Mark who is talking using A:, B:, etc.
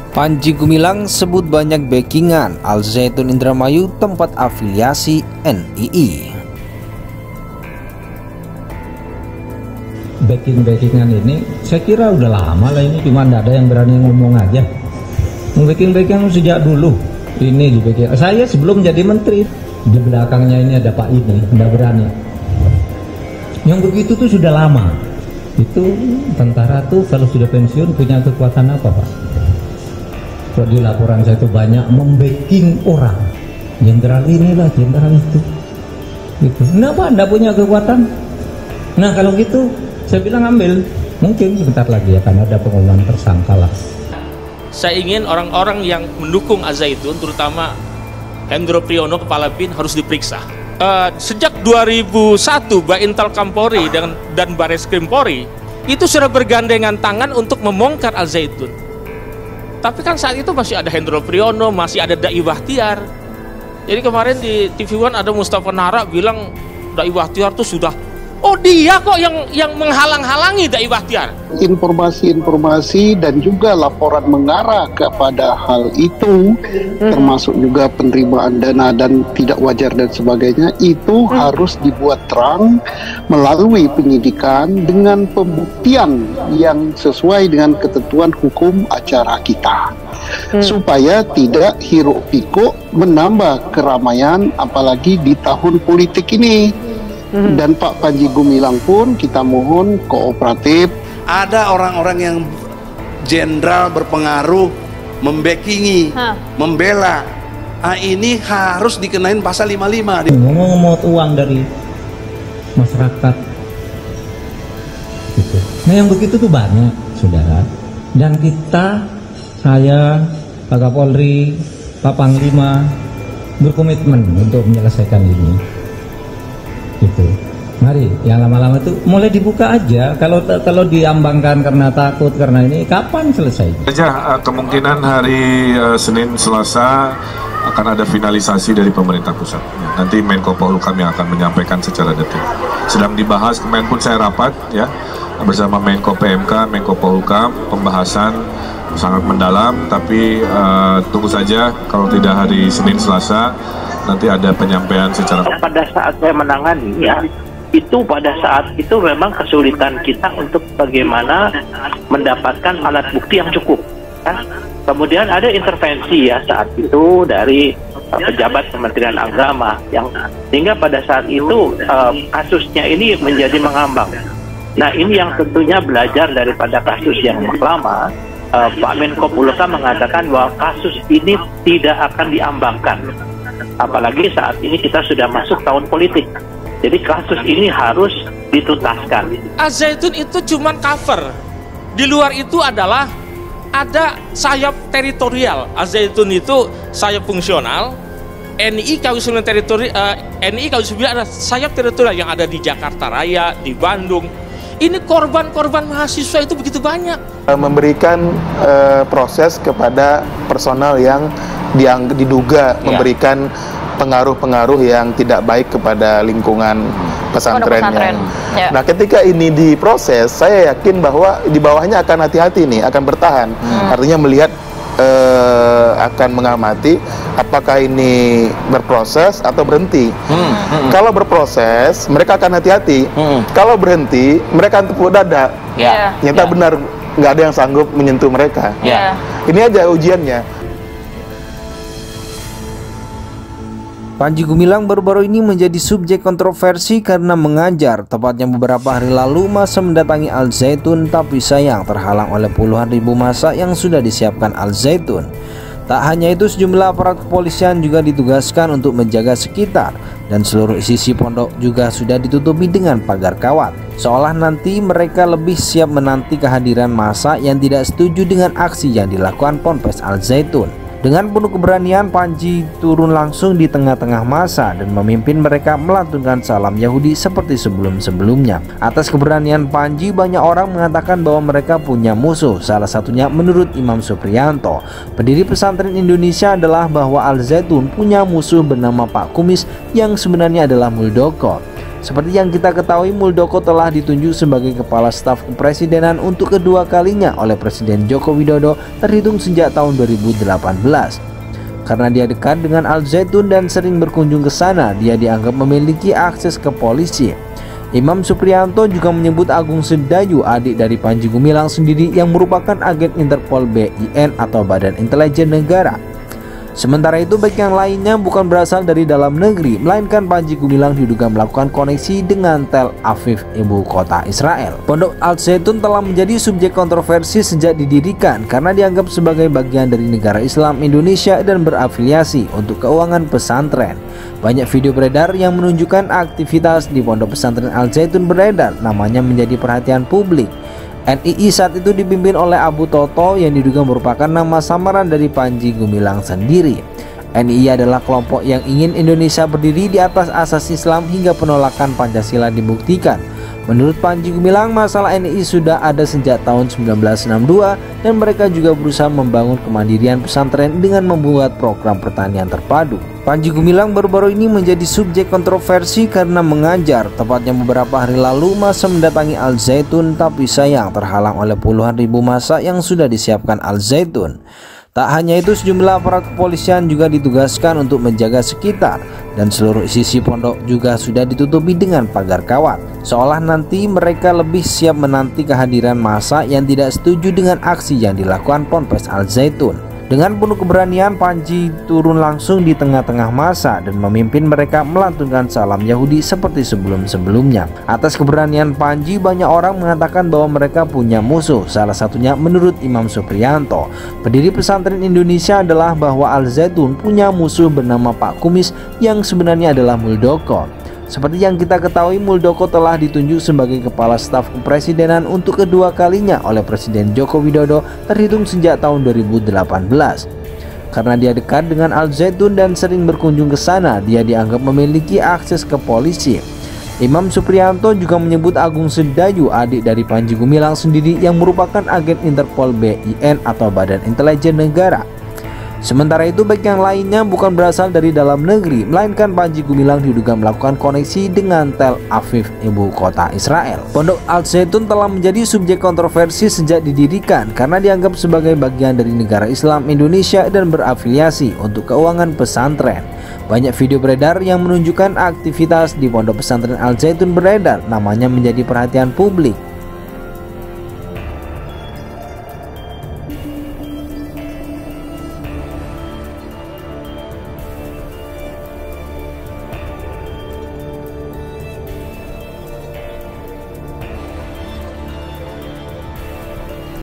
A: Panji Gumilang sebut banyak backingan Al Zaitun Indramayu tempat afiliasi NII.
B: Backingan ini saya kira udah lama lah, ini cuma ada yang berani ngomong aja. Backing sejak dulu ini di backing. Saya sebelum jadi menteri, di belakangnya ini ada Pak ini, udah berani. Yang begitu tuh sudah lama. Itu tentara tuh kalau sudah pensiun punya kekuatan apa, Pak? Kok di laporan saya itu banyak membacking orang, jenderal inilah, jenderal itu, gitu. Kenapa Anda punya kekuatan? Nah kalau gitu saya bilang ambil, mungkin sebentar lagi akan ada pengumuman tersangka lah.
C: Saya ingin orang-orang yang mendukung Al Zaitun, terutama Hendro Priyono Kepala BIN, harus diperiksa. Sejak 2001 Baintel Kampolri dan Bareskrim Polri itu sudah bergandengan tangan untuk membongkar Al Zaitun. Tapi kan saat itu masih ada Hendro Priyono, masih ada Dai Bahtiar. Jadi kemarin di TV One ada Mustafa Nara bilang Dai Bahtiar tuh sudah, oh dia kok yang menghalang-halangi Dai Bahtiar.
D: Informasi-informasi dan juga laporan mengarah kepada hal itu, termasuk juga penerimaan dana dan tidak wajar dan sebagainya, itu harus dibuat terang melalui penyidikan dengan pembuktian yang sesuai dengan ketentuan hukum acara kita, supaya tidak hiruk pikuk menambah keramaian apalagi di tahun politik ini. Dan Pak Panji Gumilang pun kita mohon kooperatif.
E: Ada orang-orang yang jenderal berpengaruh membackingi, membela. Ini harus dikenain pasal 55.
B: Ngomong uang dari masyarakat gitu. Nah yang begitu tuh banyak, saudara. Dan kita, saya, Pak Kapolri, Pak Panglima berkomitmen untuk menyelesaikan ini gitu. Mari yang lama-lama itu mulai dibuka aja. Kalau diambangkan karena takut karena ini, kapan selesai?
F: Kemungkinan hari Senin Selasa akan ada finalisasi dari pemerintah pusat. Nanti Menko Polhukam yang akan menyampaikan secara detail. Sedang dibahas, kemarin pun saya rapat ya bersama Menko PMK, Menko Polhukam, pembahasan sangat mendalam. Tapi tunggu saja, kalau tidak hari Senin Selasa nanti ada penyampaian secara.
G: Pada saat saya menangani ya, itu pada saat itu memang kesulitan kita untuk bagaimana mendapatkan alat bukti yang cukup ya. Kemudian ada intervensi ya saat itu dari pejabat Kementerian Agama yang sehingga pada saat itu kasusnya ini menjadi mengambang. Nah ini yang tentunya belajar daripada kasus yang lama. Pak Menko Polhukam mengatakan bahwa kasus ini tidak akan diambangkan, apalagi saat ini kita sudah masuk tahun politik. Jadi kasus ini harus dituntaskan.
C: Al Zaitun itu cuman cover. Di luar itu adalah ada sayap teritorial. Al Zaitun itu sayap fungsional. NII KW9 NII KW9 ada sayap teritorial yang ada di Jakarta Raya, di Bandung. Ini korban-korban mahasiswa itu begitu banyak. Memberikan
H: proses kepada personal yang diduga memberikan pengaruh-pengaruh yang tidak baik kepada lingkungan pesantrennya. Nah, ketika ini diproses, saya yakin bahwa di bawahnya akan hati-hati nih, akan bertahan. Artinya melihat, akan mengamati apakah ini berproses atau berhenti. Kalau berproses, mereka akan hati-hati. Kalau berhenti, mereka akan tepuk dada. Nyata benar, nggak ada yang sanggup menyentuh mereka. Ini aja ujiannya.
A: Panji Gumilang baru-baru ini menjadi subjek kontroversi karena mengajar. Tepatnya beberapa hari lalu masa mendatangi Al Zaitun, tapi sayang terhalang oleh puluhan ribu massa yang sudah disiapkan Al Zaitun. Tak hanya itu, sejumlah aparat kepolisian juga ditugaskan untuk menjaga sekitar, dan seluruh sisi pondok juga sudah ditutupi dengan pagar kawat, seolah nanti mereka lebih siap menanti kehadiran massa yang tidak setuju dengan aksi yang dilakukan Ponpes Al Zaitun. Dengan penuh keberanian, Panji turun langsung di tengah-tengah massa dan memimpin mereka melantunkan salam Yahudi seperti sebelum-sebelumnya. Atas keberanian Panji, banyak orang mengatakan bahwa mereka punya musuh. Salah satunya menurut Imam Supriyanto, pendiri pesantren Indonesia, adalah bahwa Al Zaitun punya musuh bernama Pak Kumis yang sebenarnya adalah Muldoko. Seperti yang kita ketahui, Muldoko telah ditunjuk sebagai Kepala Staf Kepresidenan untuk kedua kalinya oleh Presiden Joko Widodo terhitung sejak tahun 2018. Karena dia dekat dengan Al Zaitun dan sering berkunjung ke sana, dia dianggap memiliki akses ke polisi. Imam Supriyanto juga menyebut Agung Sedayu, adik dari Panji Gumilang sendiri, yang merupakan agen Interpol BIN atau Badan Intelijen Negara. Sementara itu, baik yang lainnya bukan berasal dari dalam negeri, melainkan Panji Gumilang diduga melakukan koneksi dengan Tel Aviv, ibu kota Israel. Pondok Al Zaitun telah menjadi subjek kontroversi sejak didirikan karena dianggap sebagai bagian dari negara Islam Indonesia dan berafiliasi untuk keuangan pesantren. Banyak video beredar yang menunjukkan aktivitas di Pondok Pesantren Al Zaitun beredar, namanya menjadi perhatian publik. NII saat itu dipimpin oleh Abu Toto yang diduga merupakan nama samaran dari Panji Gumilang sendiri. NII adalah kelompok yang ingin Indonesia berdiri di atas asas Islam hingga penolakan Pancasila dibuktikan. Menurut Panji Gumilang, masalah NII sudah ada sejak tahun 1962 dan mereka juga berusaha membangun kemandirian pesantren dengan membuat program pertanian terpadu. Panji Gumilang baru-baru ini menjadi subjek kontroversi karena mengajar. Tepatnya beberapa hari lalu masa mendatangi Al Zaitun, tapi sayang terhalang oleh puluhan ribu massa yang sudah disiapkan Al Zaitun. Tak hanya itu, sejumlah aparat kepolisian juga ditugaskan untuk menjaga sekitar, dan seluruh sisi pondok juga sudah ditutupi dengan pagar kawat, seolah nanti mereka lebih siap menanti kehadiran massa yang tidak setuju dengan aksi yang dilakukan Ponpes Al Zaitun. Dengan penuh keberanian, Panji turun langsung di tengah-tengah massa dan memimpin mereka melantunkan salam Yahudi seperti sebelum-sebelumnya. Atas keberanian Panji, banyak orang mengatakan bahwa mereka punya musuh. Salah satunya menurut Imam Supriyanto, pendiri pesantren Indonesia, adalah bahwa Al Zaitun punya musuh bernama Pak Kumis yang sebenarnya adalah Muldoko. Seperti yang kita ketahui, Muldoko telah ditunjuk sebagai Kepala Staf Kepresidenan untuk kedua kalinya oleh Presiden Joko Widodo terhitung sejak tahun 2018. Karena dia dekat dengan Al Zaitun dan sering berkunjung ke sana, dia dianggap memiliki akses ke polisi. Imam Supriyanto juga menyebut Agung Sedayu, adik dari Panji Gumilang sendiri, yang merupakan agen Interpol BIN atau Badan Intelijen Negara. Sementara itu, baik yang lainnya bukan berasal dari dalam negeri, melainkan Panji Gumilang diduga melakukan koneksi dengan Tel Aviv, ibu kota Israel. Pondok Al Zaitun telah menjadi subjek kontroversi sejak didirikan karena dianggap sebagai bagian dari negara Islam Indonesia dan berafiliasi untuk keuangan pesantren. Banyak video beredar yang menunjukkan aktivitas di Pondok Pesantren Al Zaitun beredar, namanya menjadi perhatian publik.